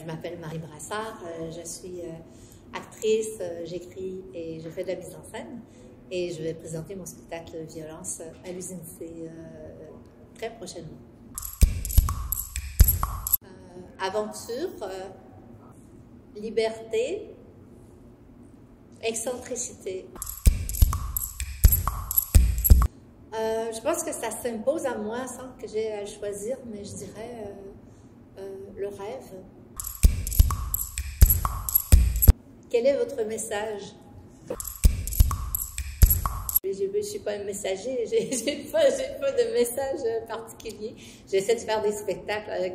Je m'appelle Marie Brassard, je suis actrice, j'écris et je fais de la mise en scène. Et je vais présenter mon spectacle Violence à l'Usine C très prochainement. Aventure, liberté, excentricité. Je pense que ça s'impose à moi sans que j'aie à le choisir, mais je dirais le rêve. Quel est votre message? Je ne suis pas un messager, j'ai pas de message particulier. J'essaie de faire des spectacles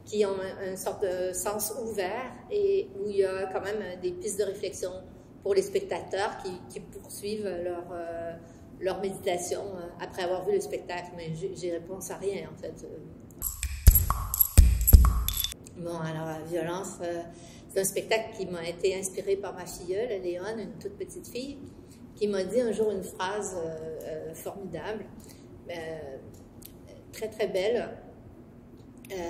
qui ont une sorte de sens ouvert et où il y a quand même des pistes de réflexion pour les spectateurs qui poursuivent leur méditation après avoir vu le spectacle. Mais j'ai réponse à rien, en fait. Bon, alors, Violence, c'est un spectacle qui m'a été inspiré par ma filleule, Léone, une toute petite fille, qui m'a dit un jour une phrase formidable, très très belle,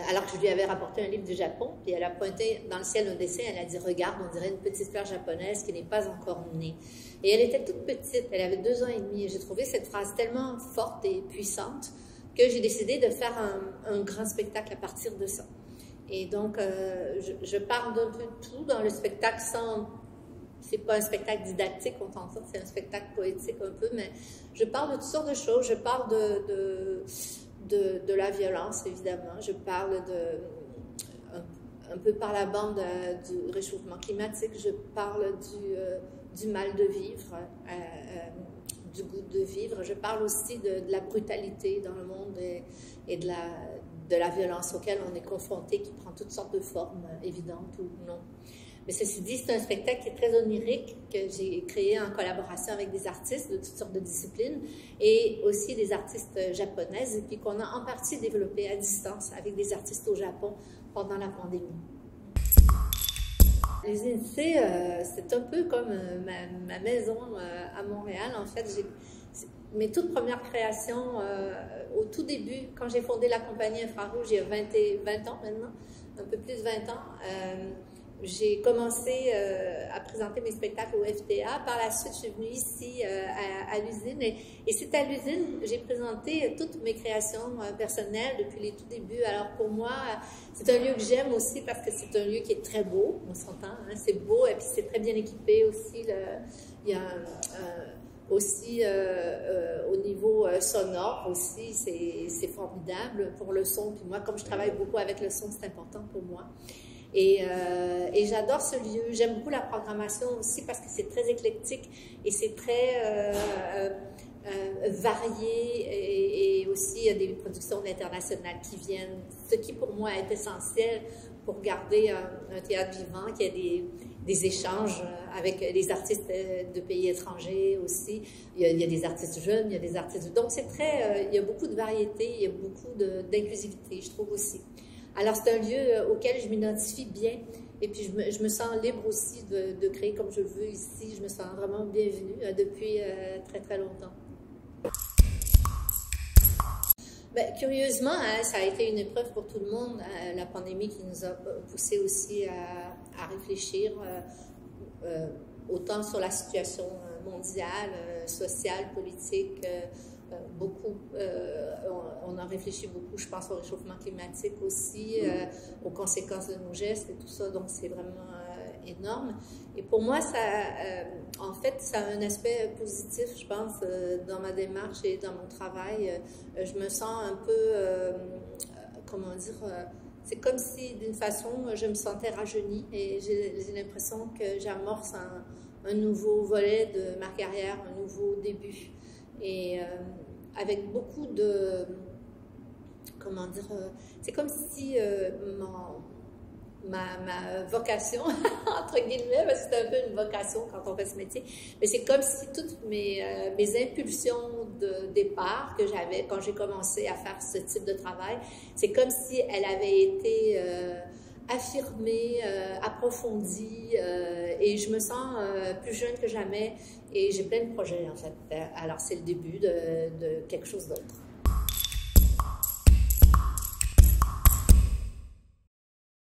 alors que je lui avais rapporté un livre du Japon, puis elle a pointé dans le ciel un dessin, elle a dit « Regarde, on dirait une petite fleur japonaise qui n'est pas encore née ». Et elle était toute petite, elle avait 2 ans et demi, et j'ai trouvé cette phrase tellement forte et puissante que j'ai décidé de faire un grand spectacle à partir de ça. Et donc, je parle d'un peu de tout dans le spectacle sans... C'est pas un spectacle didactique, on t'entend, c'est un spectacle poétique un peu, mais je parle de toutes sortes de choses. Je parle de la violence, évidemment. Je parle un peu par la bande du réchauffement climatique. Je parle du mal de vivre, du goût de vivre. Je parle aussi de la brutalité dans le monde et de la violence auquel on est confronté, qui prend toutes sortes de formes, évidentes ou non. Mais ceci dit, c'est un spectacle qui est très onirique, que j'ai créé en collaboration avec des artistes de toutes sortes de disciplines et aussi des artistes japonaises, et puis qu'on a en partie développé à distance avec des artistes au Japon pendant la pandémie. L'Usine C, c'est un peu comme ma maison à Montréal. En fait, mes toutes premières créations, au tout début, quand j'ai fondé la compagnie Infrarouge, il y a 20 ans maintenant, un peu plus de 20 ans, j'ai commencé à présenter mes spectacles au FTA. Par la suite, je suis venue ici à l'usine et c'est à l'usine que j'ai présenté toutes mes créations personnelles depuis les tout débuts. Alors pour moi, c'est un lieu que j'aime aussi parce que c'est un lieu qui est très beau, on s'entend, hein, c'est beau et puis c'est très bien équipé aussi. Il y a aussi au niveau sonore aussi, c'est formidable pour le son. Puis moi, comme je travaille beaucoup avec le son, c'est important pour moi. Et j'adore ce lieu. J'aime beaucoup la programmation aussi parce que c'est très éclectique et c'est très varié et aussi il y a des productions internationales qui viennent, ce qui pour moi est essentiel pour garder un théâtre vivant, qu'il y ait des échanges avec les artistes de pays étrangers aussi. Il y a des artistes jeunes, il y a des artistes... Donc c'est très... il y a beaucoup de variété, il y a beaucoup d'inclusivité, je trouve aussi. Alors, c'est un lieu auquel je m'identifie bien et puis je me sens libre aussi de créer comme je veux ici. Je me sens vraiment bienvenue depuis très, très longtemps. Ben, curieusement, hein, ça a été une épreuve pour tout le monde, la pandémie qui nous a poussé aussi à réfléchir autant sur la situation mondiale, sociale, politique, beaucoup. On a réfléchi beaucoup, je pense, au réchauffement climatique aussi, aux conséquences de nos gestes et tout ça, donc c'est vraiment énorme. Et pour moi, en fait, ça a un aspect positif, je pense, dans ma démarche et dans mon travail. Je me sens un peu, comment dire, c'est comme si, d'une façon, je me sentais rajeunie et j'ai l'impression que j'amorce un nouveau volet de ma carrière, un nouveau début. Et avec beaucoup de, comment dire, c'est comme si ma vocation, entre guillemets, parce que c'est un peu une vocation quand on fait ce métier, mais c'est comme si toutes mes impulsions de départ que j'avais quand j'ai commencé à faire ce type de travail, c'est comme si elles avaient été affirmée, approfondie et je me sens plus jeune que jamais et j'ai plein de projets en fait. Alors c'est le début de quelque chose d'autre.